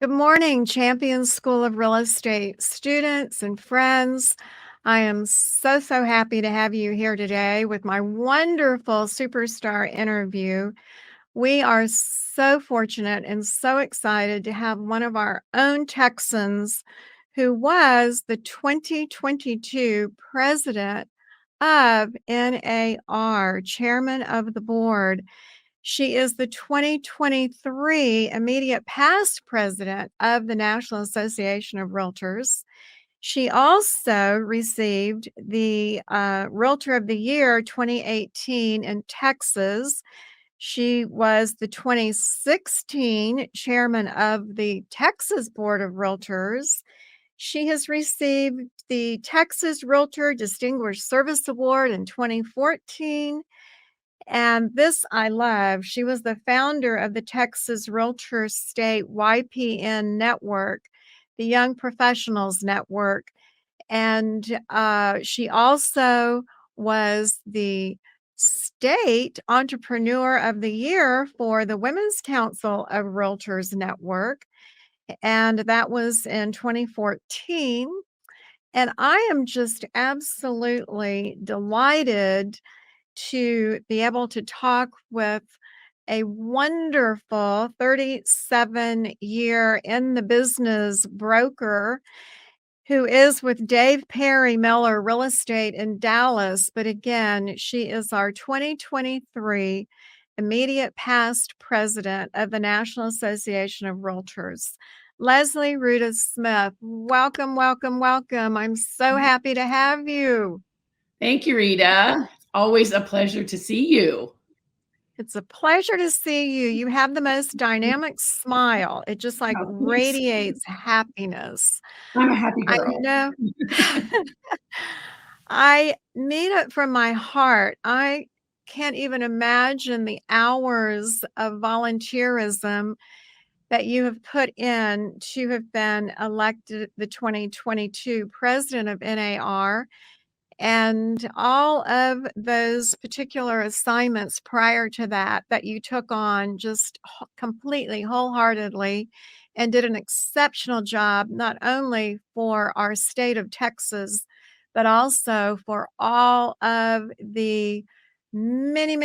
Good morning, Champion School of Real Estate students and friends. I am so happy to have you here today with my wonderful superstar interview. We are so fortunate and so excited to have one of our own Texans who was the 2022 president of NAR, chairman of the board. She is the 2023 immediate past president of the National Association of Realtors. She also received the Realtor of the Year 2018 in Texas. She was the 2016 chairman of the Texas Board of Realtors. She has received the Texas Realtor Distinguished Service Award in 2014. And this I love. She was the founder of the Texas Realtor State YPN Network, the Young Professionals Network. And she also was the State Entrepreneur of the Year for the Women's Council of Realtors Network. And that was in 2014. And I am just absolutely delighted to be able to talk with a wonderful 37-year in the business broker who is with Dave Perry Miller Real Estate in Dallas. But again, she is our 2023 immediate past president of the National Association of Realtors. Leslie Rouda Smith, welcome. I'm so happy to have you. Thank you, Rita. Always a pleasure to see you. It's a pleasure to see you. You have the most dynamic smile. It just radiates happiness. I'm a happy girl. I know. I mean it from my heart. I can't even imagine the hours of volunteerism that you have put in to have been elected the 2022 president of NAR. And all of those particular assignments prior to that you took on just completely, wholeheartedly, and did an exceptional job, not only for our state of Texas, but also for all of the many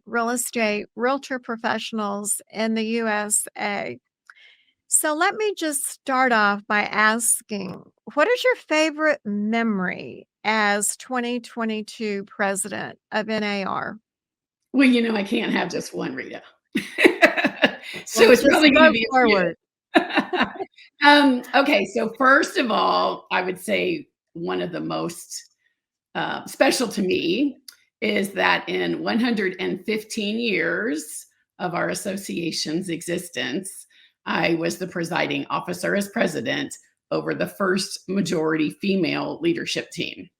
real estate realtor professionals in the USA. So let me just start off by asking, what is your favorite memory as 2022 president of NAR? Well, I can't have just one, Rita. So it's probably going to be forward. Okay, so first of all, I would say one of the most special to me is that in 115 years of our association's existence, I was the presiding officer as president over the first majority female leadership team.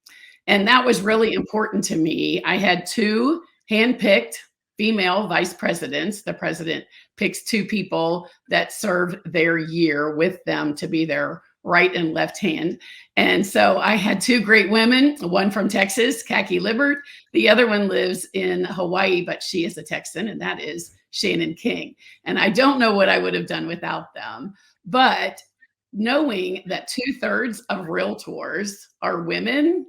And that was really important to me. I had two handpicked female vice presidents. The president picks two people that serve their year with them to be their right and left hand. And so I had two great women, one from Texas, Kaki Libbert. The other one lives in Hawaii, but she is a Texan, and that is Shannon King. And I don't know what I would have done without them. But knowing that 2/3 of realtors are women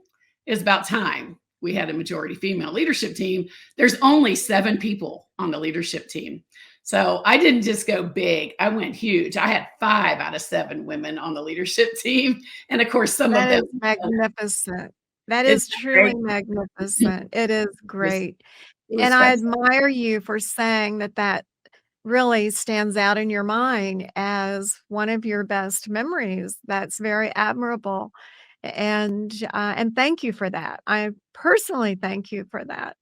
is about time we had a majority female leadership team. There's only 7 people on the leadership team. So I didn't just go big. I went huge. I had 5 out of 7 women on the leadership team. And of course, some of them. That is magnificent. That is truly magnificent. It is great. And I admire you for saying that really stands out in your mind as one of your best memories. That's very admirable. And thank you for that. I personally thank you for that.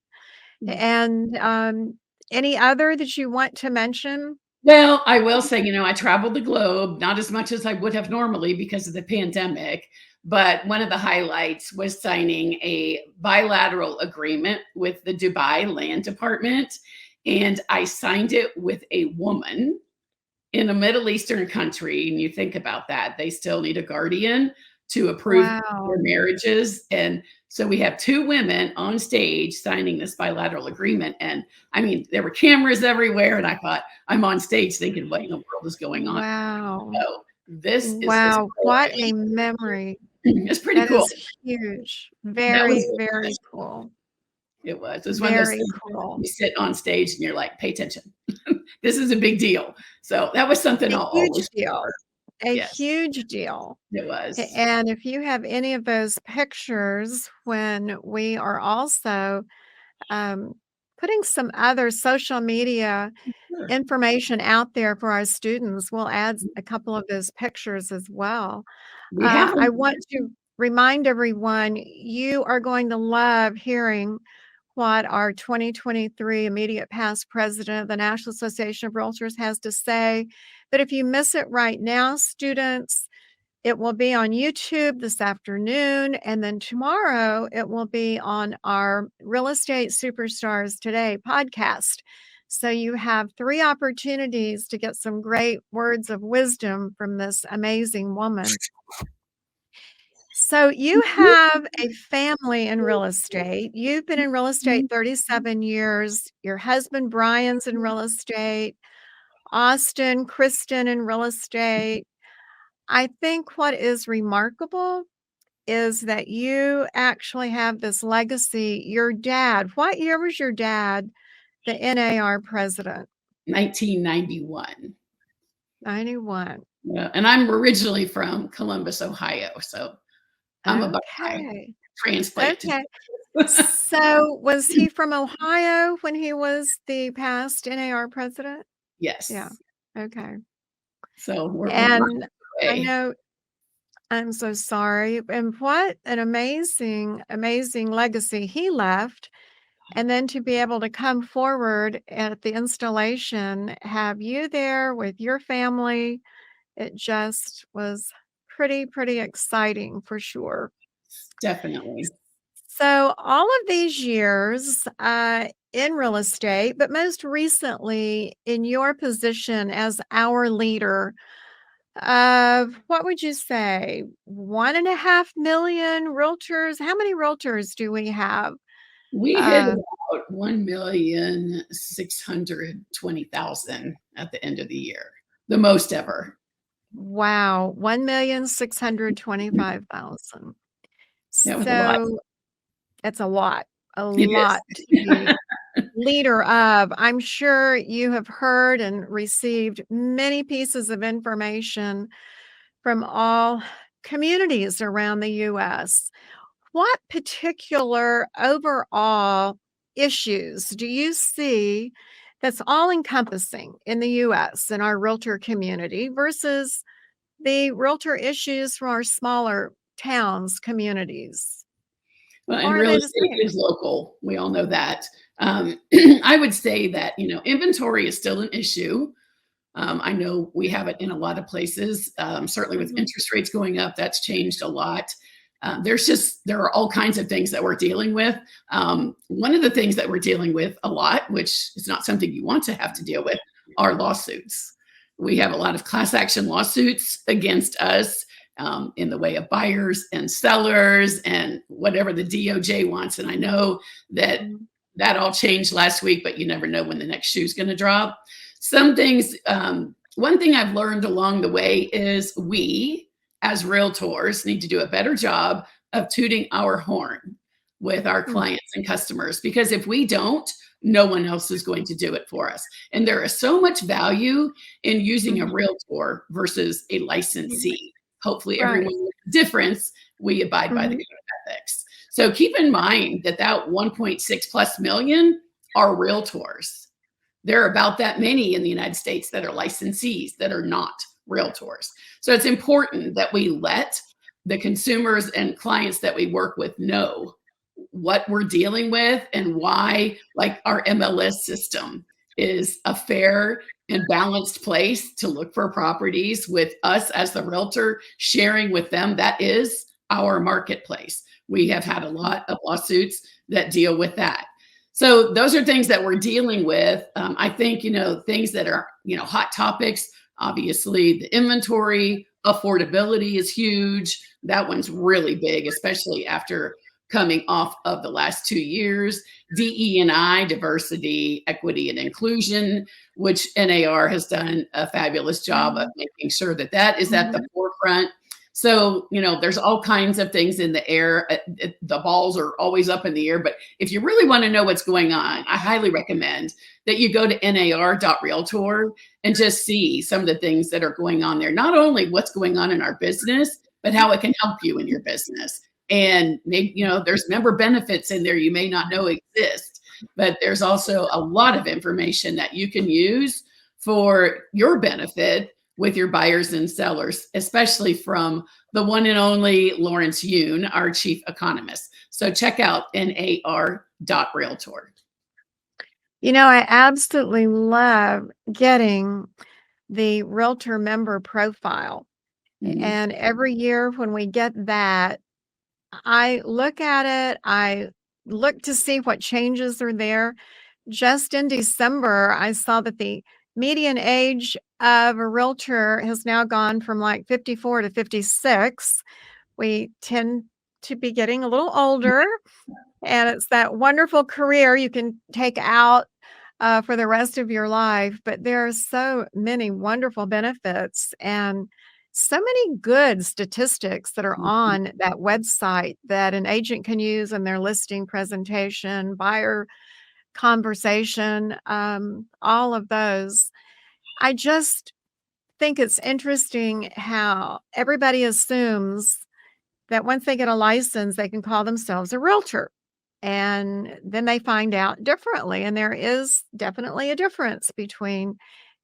And any other that you want to mention? Well, I will say, I traveled the globe, not as much as I would have normally because of the pandemic. But one of the highlights was signing a bilateral agreement with the Dubai Land Department. And I signed it with a woman in a Middle Eastern country. And you think about that, they still need a guardian to approve their Wow. marriages. And so we have two women on stage signing this bilateral agreement. And I mean, there were cameras everywhere. And I thought, I'm on stage thinking, what in the world is going on? Wow. So this is Wow. What a memory. it's pretty That cool. is huge. That was Very, very cool. it was. It was one of those Very things cool. you sit on stage and you're like, pay attention. This is a big deal. So that was something A I'll huge always deal. remember. A Yes, huge deal. it was. And if you have any of those pictures when we are also um, putting some other social media Sure. information out there for our students, we'll add a couple of those pictures as well. We have I them. want to remind everyone you are going to love hearing what our 2023 immediate past president of the National Association of Realtors has to say. But if you miss it right now, students, it will be on YouTube this afternoon, and then tomorrow it will be on our Real Estate Superstars Today podcast. So you have 3 opportunities to get some great words of wisdom from this amazing woman. So you have a family in real estate. You've been in real estate 37 years. Your husband Brian's in real estate. Austin, Kristen in real estate. I think what is remarkable is that you actually have this legacy. Your dad, what year was your dad the NAR president? 1991. 91. Yeah, and I'm originally from Columbus, Ohio, so I'm a Buckeye Okay. transplant to Okay. So was he from Ohio when he was the past NAR president? Yeah. Yes. Okay. So we're miles And I away. know I'm so sorry. And what an amazing, amazing legacy he left. And then to be able to come forward at the installation, have you there with your family, it just was pretty, pretty exciting for sure. Definitely. So, all of these years in real estate, but most recently in your position as our leader of what would you say, 1.5 million realtors? How many realtors do we have? We hit Uh, about 1,620,000 at the end of the year, the most ever. wow, 1,625,000. That was a lot. So that's a It is. lot to be leader of. I'm sure you have heard and received many pieces of information from all communities around the US. What particular overall issues do you see that's all encompassing in the US and our realtor community versus the realtor issues from our smaller towns, communities? Well, Or and are real they the estate same? is local. We all know that. I would say that, inventory is still an issue. I know we have it in a lot of places. Certainly with Mhm, interest rates going up, that's changed a lot. There are all kinds of things that we're dealing with. One of the things that we're dealing with a lot, which is not something you want to have to deal with, are lawsuits. We have a lot of class action lawsuits against us in the way of buyers and sellers and whatever the DOJ wants. And I know that mhm, that all changed last week, but you never know when the next shoe's going to drop. Some things, one thing I've learned along the way is we, as realtors, need to do a better job of tooting our horn with our mm, clients and customers, because if we don't, no one else is going to do it for us. And there is so much value in using a mhm, realtor versus a mhm. licensee. Hopefully, everyone Right. knows the difference. We abide by the Mhm, code of ethics. So keep in mind that 1.6 plus million are realtors. There are about that many in the United States that are licensees that are not realtors. So it's important that we let the consumers and clients that we work with know what we're dealing with and why, like our MLS system is a fair and balanced place to look for properties with us as the realtor sharing with them. That is our marketplace. We have had a lot of lawsuits that deal with that. So those are things that we're dealing with. I think, things that are, hot topics, obviously the inventory, Affordability is huge. That one's really big, especially after coming off of the last 2 years. DE&I, diversity, equity, and inclusion, which NAR has done a fabulous job of Mhm. making sure that that is at the Mhm. forefront. So, there's all kinds of things in the air. The balls are always up in the air. But if you really want to know what's going on, I highly recommend that you go to nar.realtor and just see some of the things that are going on there. Not only what's going on in our business, but how it can help you in your business. And maybe, there's member benefits in there you may not know exist, but there's also a lot of information that you can use for your benefit with your buyers and sellers, especially from the one and only Lawrence Yoon, our chief economist. So check out nar.realtor. I absolutely love getting the Realtor member profile. Mhm. And every year when we get that, I look at it, I look to see what changes are there. Just in December, I saw that the median age of a realtor has now gone from like 54 to 56. We tend to be getting a little older, and it's that wonderful career you can take out for the rest of your life. But there are so many wonderful benefits and so many good statistics that are Mhm. on that website that an agent can use in their listing presentation, buyer conversation, all of those. I just think it's interesting how everybody assumes that once they get a license, they can call themselves a realtor. And then they find out differently. And there is definitely a difference between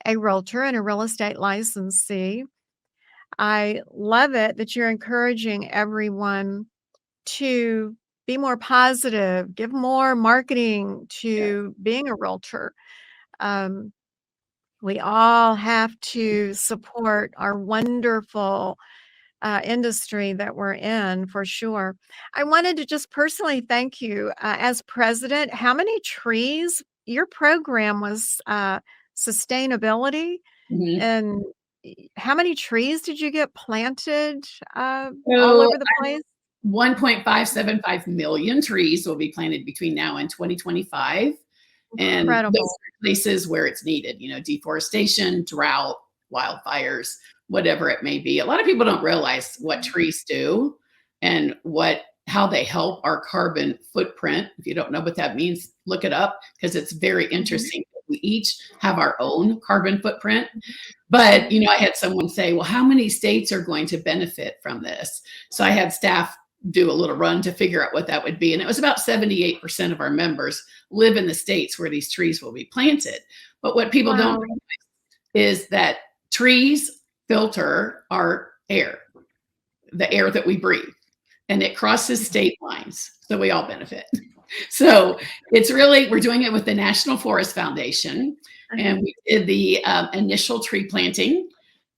a realtor and a real estate licensee. I love it that you're encouraging everyone to be more positive, give more marketing Yeah. to being a realtor. Um, we all have to support our wonderful industry that we're in for sure. I wanted to just personally thank you as president. How many trees? Your program was sustainability, Mhm. and how many trees did you get planted all So over the place? 1.575 million trees will be planted between now and 2025. And those Incredible. are places where it's needed, deforestation, drought, wildfires, whatever it may be. A lot of people don't realize what trees do and how they help our carbon footprint. If you don't know what that means, look it up because it's very Mhm, interesting. We each have our own carbon footprint. mhm, But, mhm. I had someone say, well, how many states are going to benefit from this? So I had staff do a little run to figure out what that would be. And it was about 78% of our members live in the states where these trees will be planted. But what people don't Wow. is that trees filter our air, the air that we breathe, and it crosses state lines. So we all benefit. So we're doing it with the National Forest Foundation. Uh-huh. And we did the initial tree planting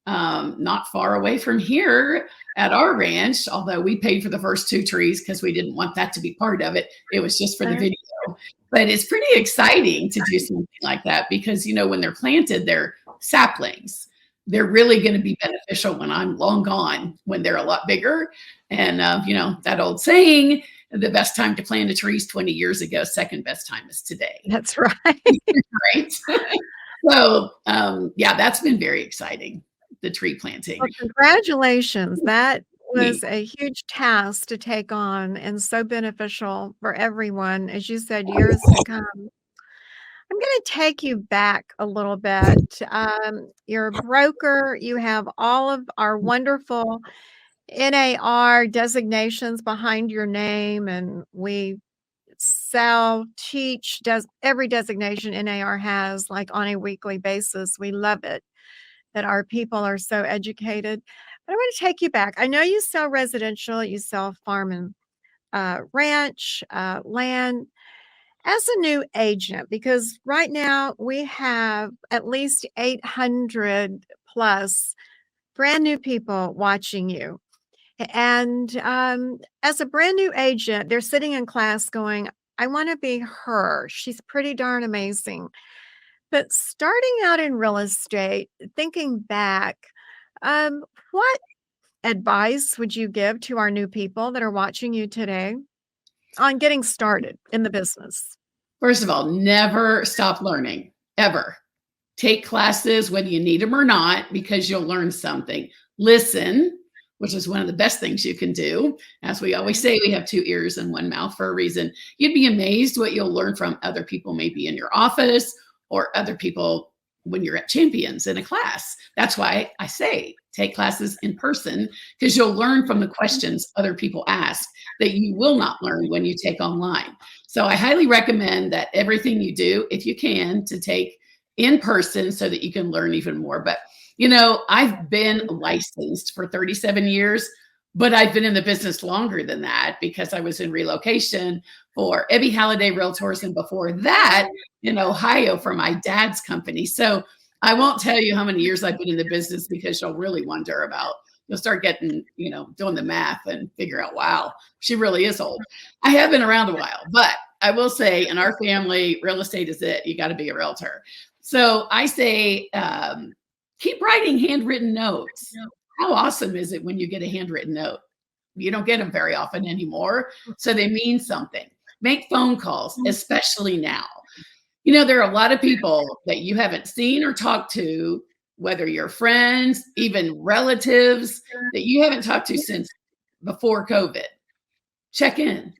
not far away from here at our ranch, although we paid for the first 2 trees because we didn't want that to be part of it. It was just for the Uh-huh. video. But it's pretty exciting to do something like that because, when they're planted, they're saplings. They're really going to be beneficial when I'm long gone, when they're a lot bigger. And, that old saying, the best time to plant a tree is 20 years ago, second best time is today. That's right. Right. So, yeah, that's been very exciting, the tree planting. Well, congratulations. That Me. was a huge task to take on and so beneficial for everyone, as you said, years to come. I'm going to take you back a little bit. You're a broker, you have all of our wonderful NAR designations behind your name, and we sell, teach, does every designation NAR has, like on a weekly basis. We love it that our people are so educated. But I want to take you back. I know you sell residential, you sell farm and ranch, land. As a new agent, because right now we have at least 800 plus brand new people watching you. And as a brand new agent, they're sitting in class going, I want to be her. She's pretty darn amazing. But starting out in real estate, thinking back, Um, what advice would you give to our new people that are watching you today on getting started in the business? First of all, never stop learning, ever. Take classes whether you need them or not, because you'll learn something. Listen, which is one of the best things you can do. As we always say, we have two ears and one mouth for a reason. You'd be amazed what you'll learn from other people, maybe in your office or other people when you're at Champions in a class. That's why I say take classes in person, because you'll learn from the questions other people ask that you will not learn when you take online. So I highly recommend that everything you do, if you can, to take in person so that you can learn even more. But, I've been licensed for 37 years, but I've been in the business longer than that because I was in relocation for Ebby Halliday Realtors. And before that, in Ohio for my dad's company. So I won't tell you how many years I've been in the business, because you'll really wonder about, you'll start getting, doing the math and figure out, wow, she really is old. I have been around a while, but I will say in our family, real estate is it. You got to be a realtor. So I say, keep writing handwritten notes. How awesome is it when you get a handwritten note? You don't get them very often anymore. So they mean something. Make phone calls, especially now. There are a lot of people that you haven't seen or talked to, whether you're friends, even relatives that you haven't talked to since before COVID. Check in,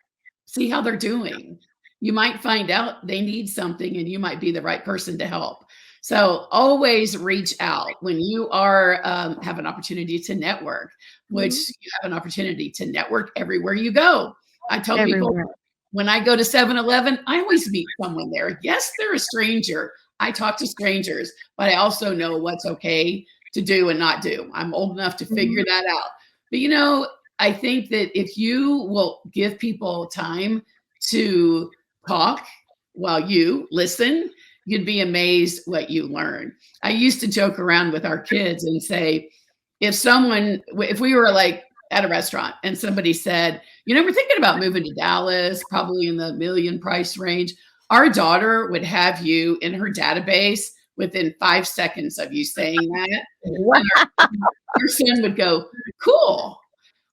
see how they're doing. You might find out they need something and you might be the right person to help. So always reach out when you are have an opportunity to network, which you have an opportunity to network everywhere you go. I tell people, Everywhere. when I go to 7-Eleven, I always meet someone there. Yes, they're a stranger. I talk to strangers, but I also know what's okay to do and not do. I'm old enough to figure that out. But I think that if you will give people time to talk while you listen, you'd be amazed what you learn. I used to joke around with our kids and say, if we were like at a restaurant and somebody said, we're thinking about moving to Dallas, probably in the million price range, our daughter would have you in her database within 5 seconds of you saying that. Wow. And our son would go, cool.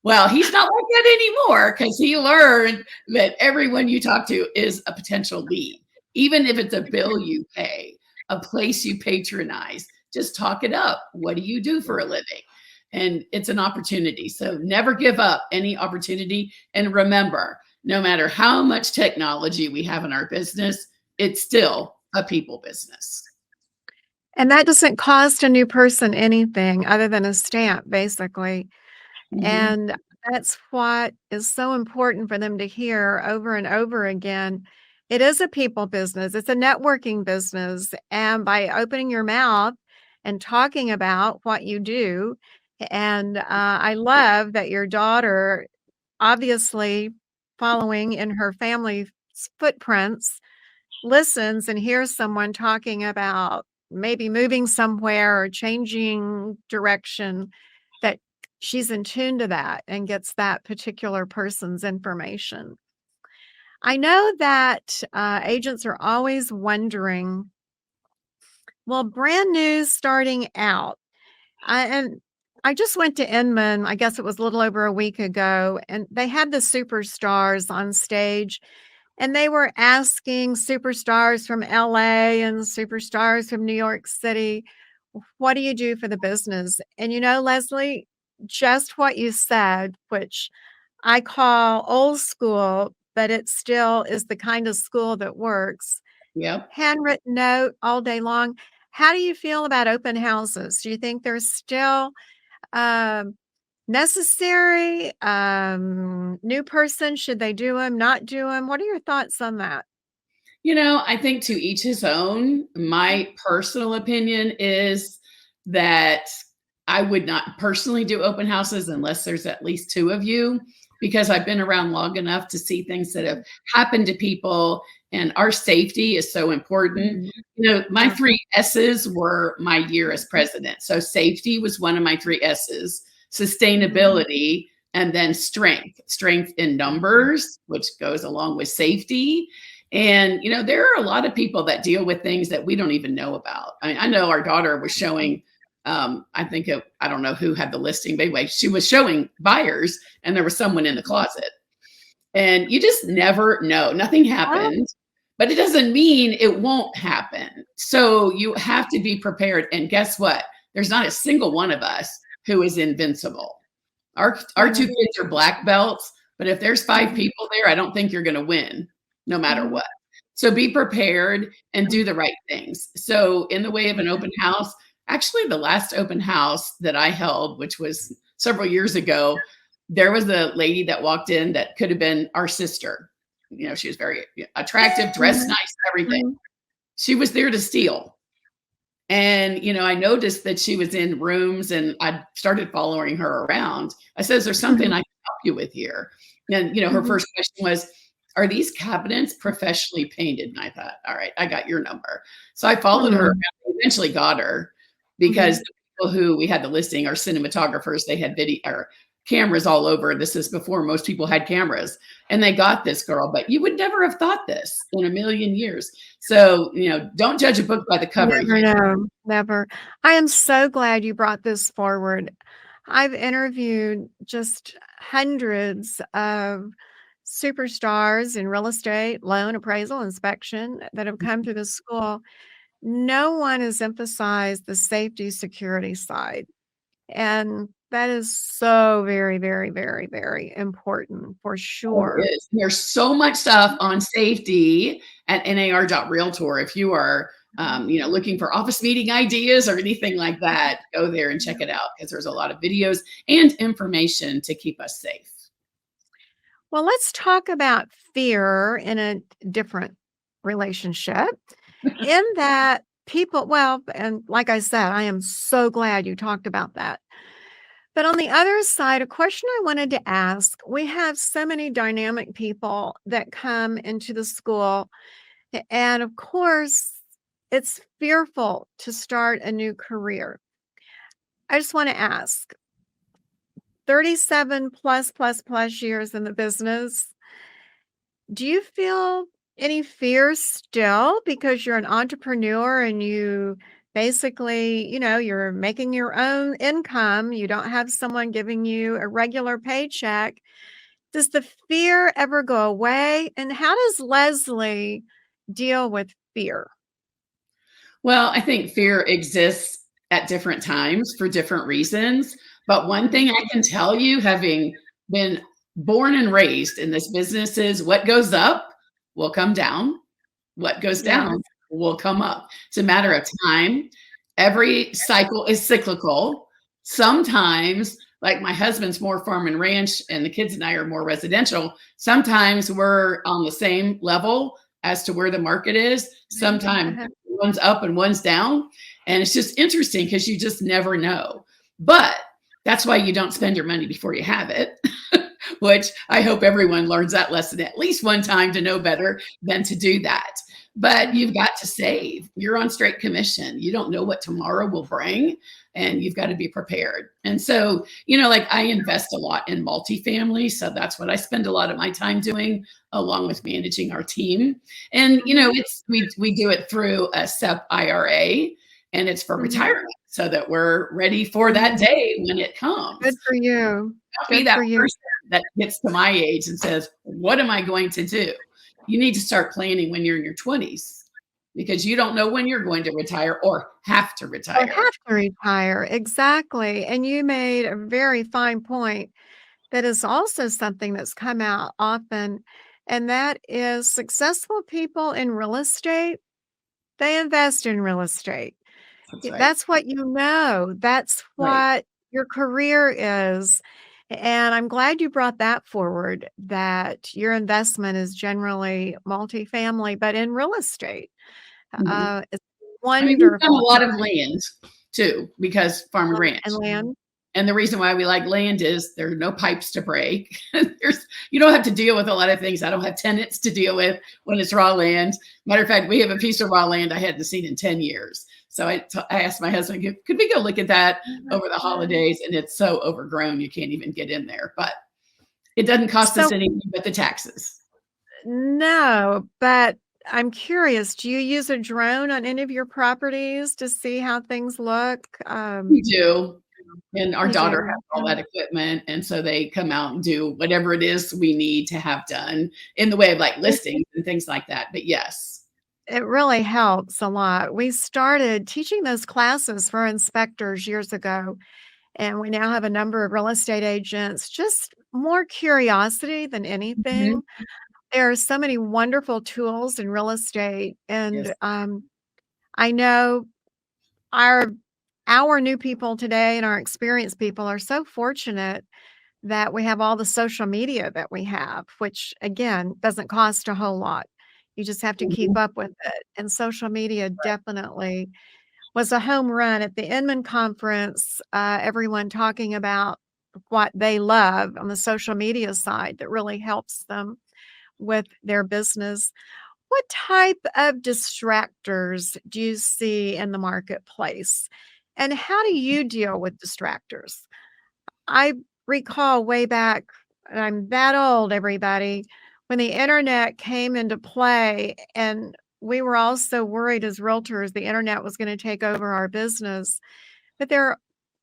Well, he's not like that anymore, because he learned that everyone you talk to is a potential lead. Even if it's a bill you pay, a place you patronize, just talk it up. What do you do for a living? And it's an opportunity. So never give up any opportunity. And remember, no matter how much technology we have in our business, it's still a people business. And that doesn't cost a new person anything other than a stamp, basically. Mhm. And that's what is so important for them to hear over and over again. It is a people business, it's a networking business. And by opening your mouth and talking about what you do, and I love that your daughter, obviously following in her family's footprints, listens and hears someone talking about maybe moving somewhere or changing direction, that she's in tune to that and gets that particular person's information. I know that agents are always wondering, well, brand new starting out. And I just went to Inman, I guess it was a little over a week ago, and they had the superstars on stage. And they were asking superstars from LA and superstars from New York City, what do you do for the business? And Leslie, just what you said, which I call old school, but it still is the kind of school that works. Yep. Handwritten note all day long. How do you feel about open houses? Do you think they're still um, necessary? New person, should they do them, not do them? What are your thoughts on that? I think to each his own. My personal opinion is that I would not personally do open houses unless there's at least two of you, because I've been around long enough to see things that have happened to people, and our safety is so important. Mhm. My three S's were my year as president. So safety was one of my three S's, sustainability, and then strength in numbers, which goes along with safety. And, there are a lot of people that deal with things that we don't even know about. I mean, I know our daughter was showing I think I don't know who had the listing, but anyway, she was showing buyers and there was someone in the closet. And you just never know. Nothing Oh, happened, but it doesn't mean it won't happen. So you have to be prepared. And guess what? There's not a single one of us who is invincible. Our yeah. two kids are black belts, but if there's 5 Mhm, people there, I don't think you're going to win no matter mhm, what. So be prepared and do the right things. So in the way of an open house, actually the last open house that I held, which was several years ago, there was a lady that walked in that could have been our sister. You know, she was very attractive, dressed mhm, nice, everything. mhm, She was there to steal. And, I noticed that she was in rooms and I started following her around. I said, "Is there something mhm, I can help you with here?" And, her mhm, first question was, "Are these cabinets professionally painted?" And I thought, "All right, I got your number." So I followed her mm, around, eventually got her because mhm. the people who we had the listing are cinematographers. They had video or cameras all over. This is before most people had cameras. And they got this girl, but you would never have thought this in a million years. So, don't judge a book by the cover. Never know, never. I am so glad you brought this forward. I've interviewed just hundreds of superstars in real estate, loan appraisal, inspection that have come through the school. No one has emphasized the safety security side. And that is so very, very, very, very important for Oh, it sure. is. There's so much stuff on safety at NAR.Realtor. If you are, looking for office meeting ideas or anything like that, go there and check it out because there's a lot of videos and information to keep us safe. Well, let's talk about fear in a different relationship. In that people, well, and like I said, I am so glad you talked about that. But on the other side, a question I wanted to ask, we have so many dynamic people that come into the school. And of course, it's fearful to start a new career. I just want to ask 37 plus years in the business, do you feel any fear still because you're an entrepreneur and you basically, you're making your own income, you don't have someone giving you a regular paycheck? Does the fear ever go away? And how does Leslie deal with fear? Well, I think fear exists at different times for different reasons. But one thing I can tell you, having been born and raised in this business, is what goes up will come down. What goes Yes. down will come up. It's a matter of time. Every cycle is cyclical. Sometimes, like my husband's more farm and ranch, and the kids and I are more residential. Sometimes we're on the same level as to where the market is. Sometimes Uh-huh. one's up and one's down. And it's just interesting because you just never know. But that's why you don't spend your money before you have it, which I hope everyone learns that lesson at least one time to know better than to do that. But Mhm. you've got to save. You're on straight commission. You don't know what tomorrow will bring, and you've got to be prepared. And so, like I invest a lot in multifamily. So that's what I spend a lot of my time doing, along with managing our team. And, Mhm. we do it through a SEP IRA, and it's for Mhm. retirement so that we're ready for that Mhm. day when it comes. Good for you. Don't be Good that for you. person that gets to my age and says, "What am I going to do?" You need to start planning when you're in your 20s because you don't know when you're going to retire or have to Or retire. have to retire, exactly, and you made a very fine point that is also something that's come out often, and that is successful people in real estate, they invest in real estate. That's right. That's what you know, that's Right. what your career is, and I'm glad you brought that forward, that your investment is generally multifamily, but in real estate. Mhm. It's I mean, we've done a wonderful. lot of land too because farm and And ranch. land. And the reason why we like land is there are no pipes to break. You don't have to deal with a lot of things. I don't have tenants to deal with when it's raw land. Matter of fact, we have a piece of raw land I hadn't seen in 10 years. So I asked my husband, could we go look at that over the holidays? And it's so overgrown, you can't even get in there. But it doesn't cost us So anything but the taxes. no, but I'm curious, do you use a drone on any of your properties to see how things look? We do. And our You daughter do? has all that equipment, and so they come out and do whatever it is we need to have done in the way of, like, It listings and things like that, but yes. it really helps a lot. We started teaching those classes for inspectors years ago, and we now have a number of real estate agents, just more curiosity than Mhm. anything. There are so many wonderful tools in real estate, Yes. and, I know our our new people today and our experienced people are so fortunate that we have all the social media that we have, which again doesn't cost a whole lot. You just have to keep Mhm. up with it. And social media definitely was a home run at the Inman conference. Everyone talking about what they love on the social media side that really helps them with their business. What type of distractors do you see in the marketplace? And how do you deal with distractors? I recall way back, and I'm that old, everybody, when the internet came into play, and we were all so worried as realtors the internet was going to take over our business. But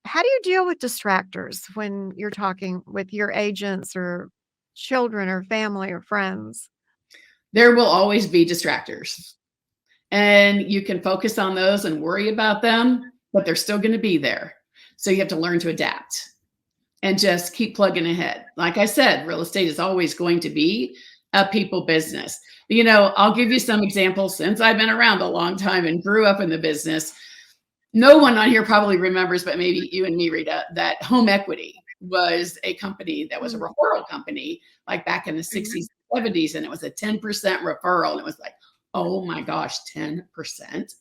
how do you deal with distractors when you're talking with your agents or children or family or friends? There will always be distractors, and you can focus on those and worry about them, but they're still gonna be there. So you have to learn to adapt and just keep plugging ahead. Like I said, real estate is always going to be a people business. I'll give you some examples since I've been around a long time and grew up in the business. No one on here probably remembers, but maybe you and me, Rita, that Home Equity was a company that was a Mm, referral company, like back in the mhm. 60s, 70s, and it was a 10% referral. And it was like, oh my gosh, 10%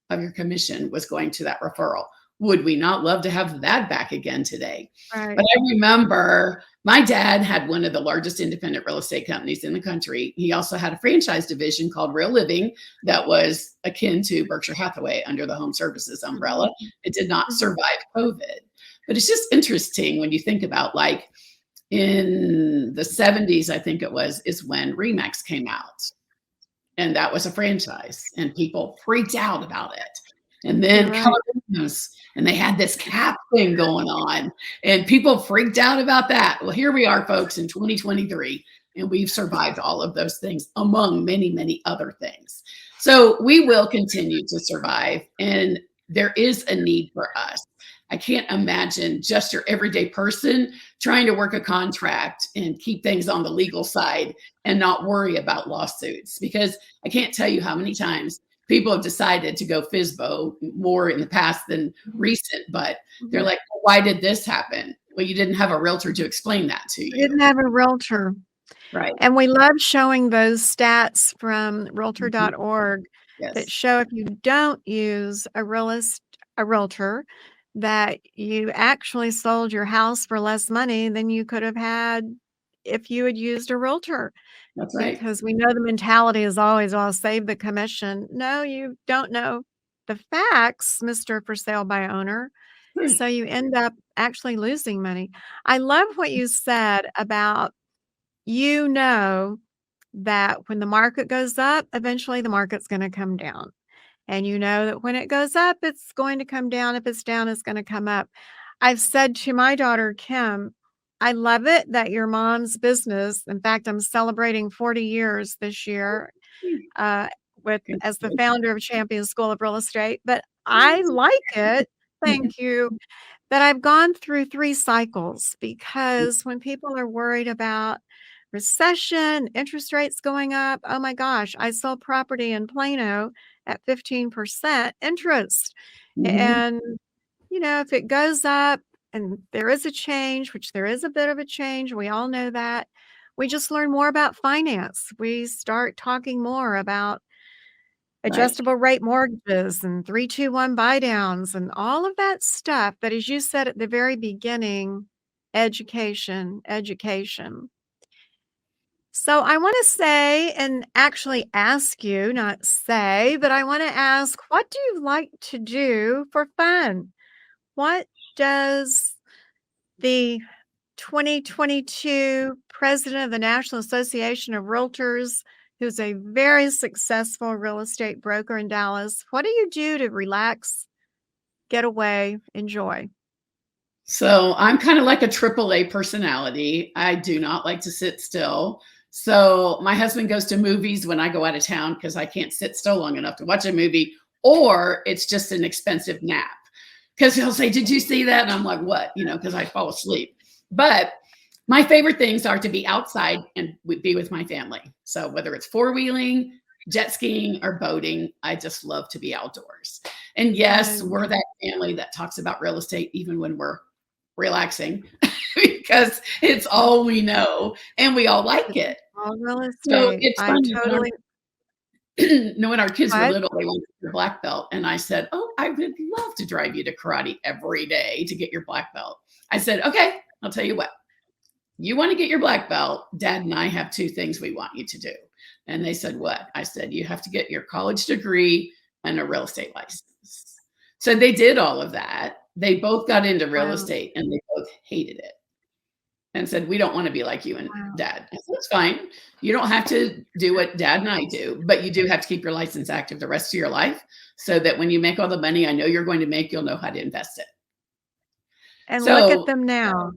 of your commission was going to that referral. Would we not love to have that back again today? Right. But I remember my dad had one of the largest independent real estate companies in the country. He also had a franchise division called Real Living that was akin to Berkshire Hathaway under the home services umbrella. Mhm, It did not mhm. survive COVID. But it's just interesting when you think about, like, in the 70s, I think it was, is when Remax came out. And that was a franchise, and people freaked out about it. And You're then right. Keller Williams, and they had this cap thing going on, and people freaked out about that. Well, here we are, folks, in 2023, and we've survived all of those things, among many, many other things. So we will continue to survive, and there is a need for us. I can't imagine just your everyday person trying to work a contract and keep things on the legal side and not worry about lawsuits, because I can't tell you how many times people have decided to go FISBO more in the past than Mhm, recent, but they're mhm. like, "Well, why did this happen?" Well, you didn't have a realtor to explain that to We you. didn't have a realtor. Right. And we love showing those stats from Mhm. realtor.org that Yes. show if you don't use a realtor, that you actually sold your house for less money than you could have had if you had used a realtor, That's right. because we know the mentality is always, "Well, I'll save the commission." No, you don't know the facts, Mr. For Sale by Owner, True. so you end up actually losing money. I love what you said about you know that when the market goes up, eventually the market's gonna come down. And you know that when it goes up, it's going to come down. If it's down, it's gonna come up. I've said to my daughter, Kim, I love it that your mom's business, in fact, I'm celebrating 40 years this year, uh, with as the Congratulations. founder of Champion School of Real Estate, but I like it, thank you, that I've gone through 3 cycles, because when people are worried about recession, interest rates going up, oh my gosh, I sold property in Plano at 15% interest. Mhm. And, if it goes up and there is a change, which there is a bit of a change, we all know that, we just learn more about finance. We start talking more about Right. adjustable rate mortgages and 3-2-1 buy downs and all of that stuff. But as you said at the very beginning, education, education. So I want to say and actually ask you, not say, but I want to ask, what do you like to do for fun? What does the 2022 president of the National Association of Realtors who's a very successful real estate broker in Dallas. What do you do to relax, get away, enjoy? So I'm kind of like a AAA personality. I do not like to sit still. So my husband goes to movies when I go out of town because I can't sit still long enough to watch a movie, or it's just an expensive nap. Because he'll say, "Did you see that?" And I'm like, "What?" Because I fall asleep. But my favorite things are to be outside and be with my family. So whether it's four-wheeling, jet skiing, or boating, I just love to be outdoors. And yes, Oh, we're that family that talks about real estate even when we're relaxing because it's all we know and we all like it's it. all real So estate. it's I funny when totally when our kids were what? little, they wanted their black belt. And I said, "Oh, I would love to drive you to karate every day to get your black belt." I said, "Okay, I'll tell you what. You want to get your black belt? Dad and I have two things we want you to do." And they said, "What?" I said, "You have to get your college degree and a real estate license." So they did all of that. They both got into real Wow, estate and they both hated it and said, "We don't want to be like you and wow. dad." I said, "That's fine. You don't have to do what dad and I do, but you do have to keep your license active the rest of your life so that when you make all the money I know you're going to make, you'll know how to invest it." And look at So, them now.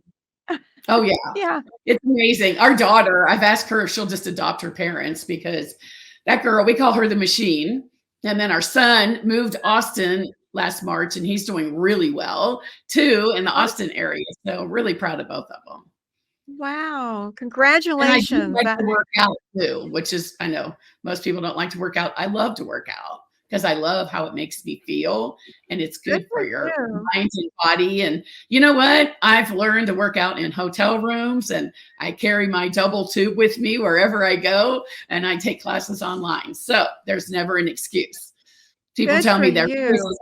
oh yeah, Yeah. it's amazing. Our daughter, I've asked her if she'll just adopt her parents because that girl, we call her the machine. And then our son moved to Austin last March and he's doing really well too in the Oh, Austin area. So really proud of both of them. wow. And I do Congratulations. like That to work out too, which is I know most people don't like to work out. I love to work out because I love how it makes me feel and it's good good for for your you. mind and body. And you know what? I've learned to work out in hotel rooms and I carry my double tube with me wherever I go and I take classes online. So there's never an excuse. People Good tell for me their you. places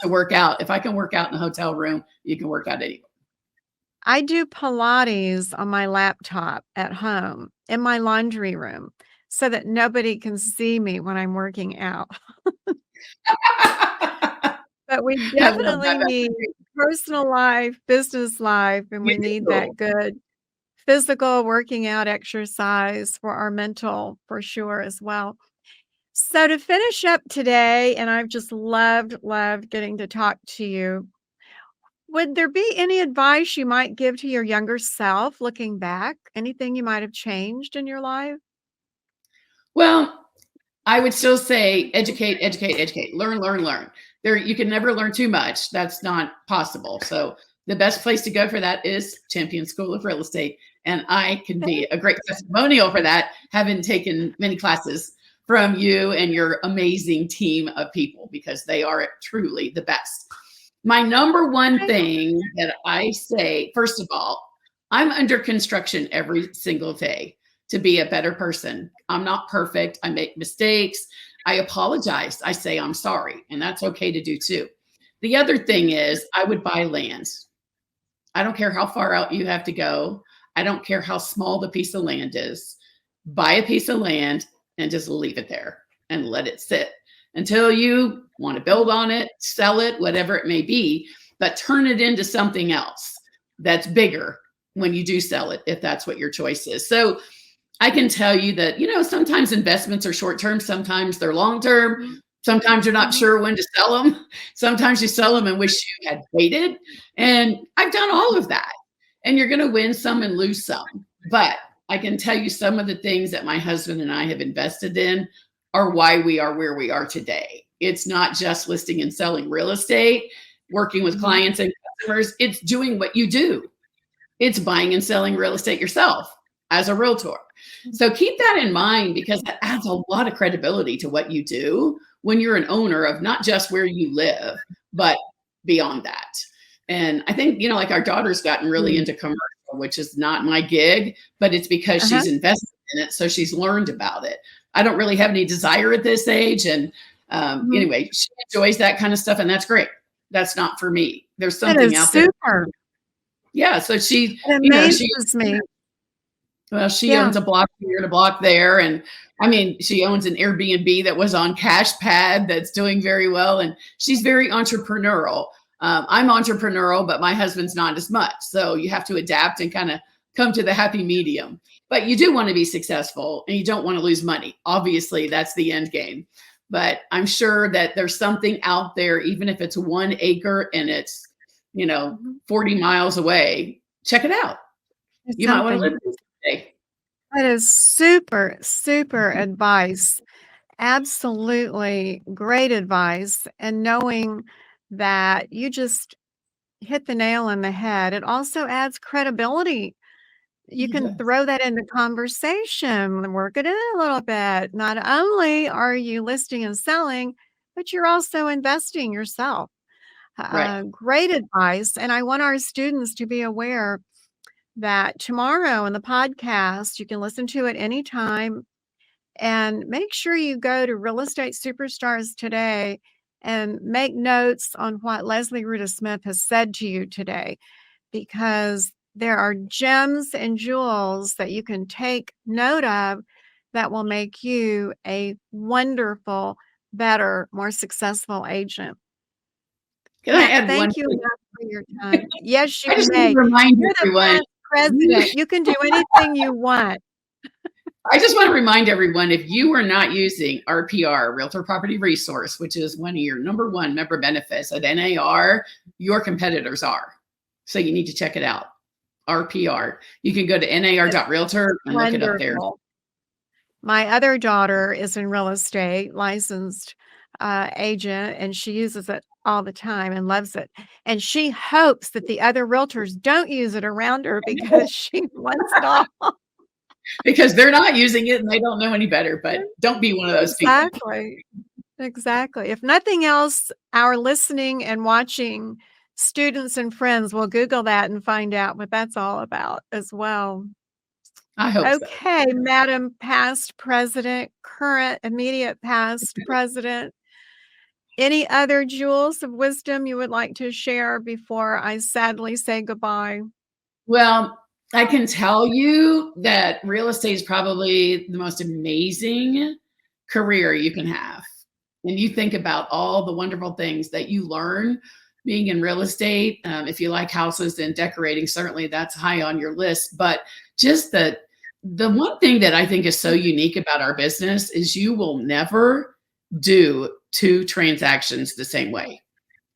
to work out. If I can work out in a hotel room, you can work out anywhere. I do Pilates on my laptop at home in my laundry room so that nobody can see me when I'm working out. But we I love definitely that. need personal life, business life, and You we need do. that good physical working out exercise for our mental for sure as well. So to finish up today, and I've just loved getting to talk to you. Would there be any advice you might give to your younger self looking back? Anything you might have changed in your life? Well, I would still say educate, educate, educate, learn, learn, learn. There, you can never learn too much. That's not possible. So the best place to go for that is Champion School of Real Estate. And I can be Thank a great testimonial for that, having taken many classes from you and your amazing team of people because they are truly the best. My number one you. thing that I say, first of all, I'm under construction every single day to be a better person. I'm not perfect. I make mistakes. I apologize. I say I'm sorry, and that's okay to do too. The other thing is, I would buy land. I don't care how far out you have to go. I don't care how small the piece of land is. Buy a piece of land and just leave it there and let it sit until you want to build on it, sell it, whatever it may be, but turn it into something else that's bigger when you do sell it, if that's what your choice is. So I can tell you that, sometimes investments are short term, sometimes they're long term. Mhm, Sometimes you're not mhm. sure when to sell them. Sometimes you sell them and wish you had waited. And I've done all of that. And you're going to win some and lose some. But I can tell you some of the things that my husband and I have invested in are why we are where we are today. It's not just listing and selling real estate, working with Mhm. clients and customers, it's doing what you do. It's buying and selling real estate yourself as a realtor. So keep that in mind because that adds a lot of credibility to what you do when you're an owner of not just where you live, but beyond that. And I think, like our daughter's gotten really Mm. into commercial, which is not my gig, but it's because Uh-huh. she's invested in it. So she's learned about it. I don't really have any desire at this age. And Mhm. anyway, she enjoys that kind of stuff. And that's great. That's not for me. There's That something is out there. super. Yeah. So It she amazes me. well, she Yeah. owns a block here and a block there. And I mean, she owns an Airbnb that was on Cashpad that's doing very well. And she's very entrepreneurial. I'm entrepreneurial, but my husband's not as much. So you have to adapt and kind of come to the happy medium. But you do want to be successful and you don't want to lose money. Obviously, that's the end game. But I'm sure that there's something out there, even if it's 1 acre and it's, Mhm. 40 miles away, check it out. It's You might want to live something. there someday. That is super, super advice. Absolutely great advice. And knowing that you just hit the nail on the head, it also adds credibility. You can Yes. throw that into conversation and work it in a little bit. Not only are you listing and selling, but you're also investing yourself. Right. Great advice. And I want our students to be aware that tomorrow in the podcast, you can listen to it anytime. And make sure you go to Real Estate Superstars today and make notes on what Leslie Rouda Smith has said to you today, because there are gems and jewels that you can take note of that will make you a wonderful, better, more successful agent. Can I Can't add one thank you thing? enough for your time. Yes, you I just want may. to remind You're the everyone. past president. You can do anything you want. I just want to remind everyone, if you are not using RPR, Realtor Property Resource, which is one of your number one member benefits at NAR, your competitors are. So you need to check it out. RPR. You can go to It's nar.realtor and look it up there. wonderful. My other daughter is in real estate, licensed agent, and she uses it all the time and loves it. And she hopes that the other realtors don't use it around her because she wants it all. Because they're not using it and they don't know any better, but don't be one of those people. Exactly. Exactly. If nothing else, our listening and watching students and friends will Google that and find out what that's all about as well. I hope so. Okay, Madam Past President, current, immediate past president. Any other jewels of wisdom you would like to share before I sadly say goodbye? Well, I can tell you that real estate is probably the most amazing career you can have. And you think about all the wonderful things that you learn being in real estate. If you like houses and decorating, certainly that's high on your list. But just the one thing that I think is so unique about our business is you will never do 2 transactions the same way.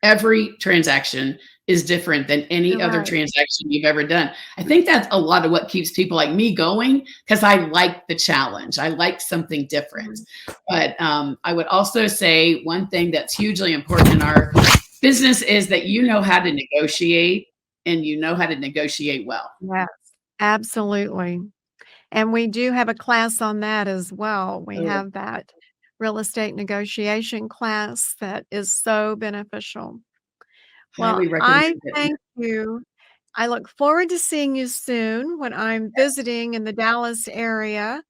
Every transaction is different than any You're other right. transaction you've ever done. I think that's a lot of what keeps people like me going, because I like the challenge. I like something different. But I would also say one thing that's hugely important in our business is that you know how to negotiate, and you know how to negotiate well. Yes, absolutely. And we do have a class on that as well. We Oh, have that real estate negotiation class that is so beneficial. Well, highly recommend I it. thank you. I look forward to seeing you soon when I'm visiting in the Dallas area.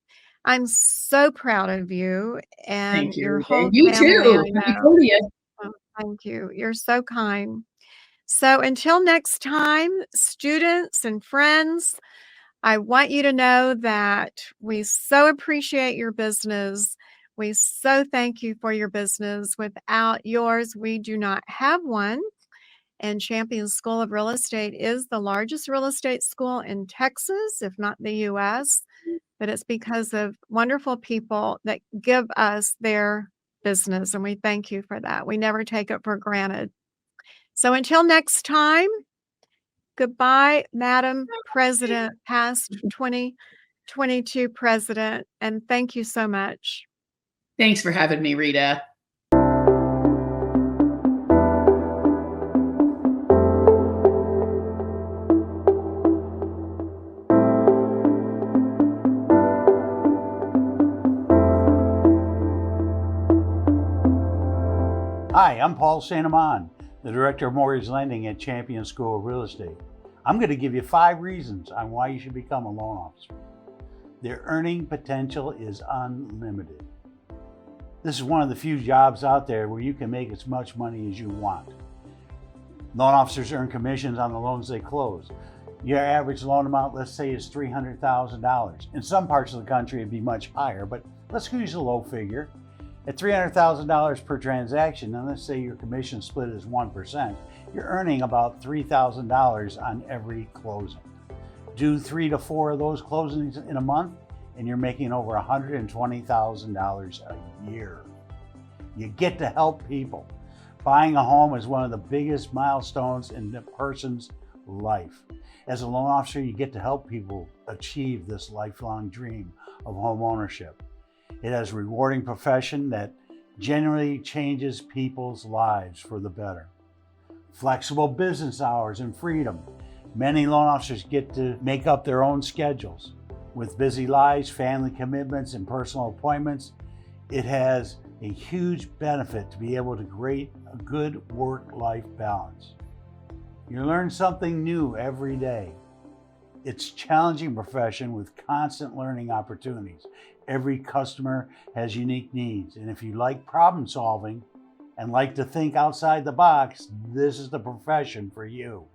I'm so proud of you and Thank your you. whole And you family, I too. Happy know. 40th. Oh, thank you. You're so kind. So until next time, students and friends, I want you to know that we so appreciate your business. We so thank you for your business. Without yours, we do not have one. And Champion School of Real Estate is the largest real estate school in Texas, if not the US. But it's because of wonderful people that give us their business. And we thank you for that. We never take it for granted. So until next time, goodbye, Madam President, past 2022 President. And thank you so much. Thanks for having me, Rita. Hi, I'm Paul Santamon, the Director of Mortgage Lending at Champion School of Real Estate. I'm going to give you 5 reasons on why you should become a loan officer. Their earning potential is unlimited. This is one of the few jobs out there where you can make as much money as you want. Loan officers earn commissions on the loans they close. Your average loan amount, let's say, is $300,000. In some parts of the country, it'd be much higher, but let's use a low figure. At $300,000 per transaction, and let's say your commission split is 1%, you're earning about $3,000 on every closing. Do 3 to 4 of those closings in a month, and you're making over $120,000 a year. You get to help people. Buying a home is one of the biggest milestones in a person's life. As a loan officer, you get to help people achieve this lifelong dream of home ownership. It is a rewarding profession that generally changes people's lives for the better. Flexible business hours and freedom. Many loan officers get to make up their own schedules. With busy lives, family commitments, and personal appointments, it has a huge benefit to be able to create a good work-life balance. You learn something new every day. It's a challenging profession with constant learning opportunities. Every customer has unique needs, and if you like problem solving and like to think outside the box, this is the profession for you.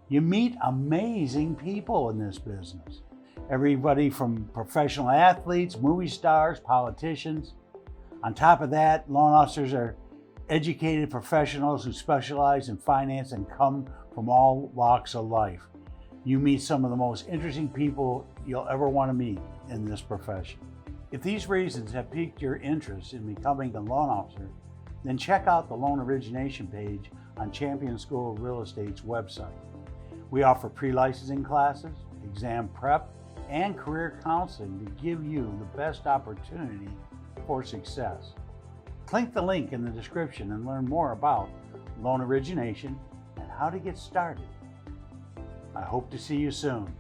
You meet amazing people in this business. Everybody from professional athletes, movie stars, politicians. On top of that, loan officers are educated professionals who specialize in finance and come from all walks of life. You meet some of the most interesting people you'll ever want to meet in this profession. If these reasons have piqued your interest in becoming a loan officer, then check out the loan origination page on Champion School of Real Estate's website. We offer pre-licensing classes, exam prep, and career counseling to give you the best opportunity for success. Click the link in the description and learn more about loan origination and how to get started. I hope to see you soon.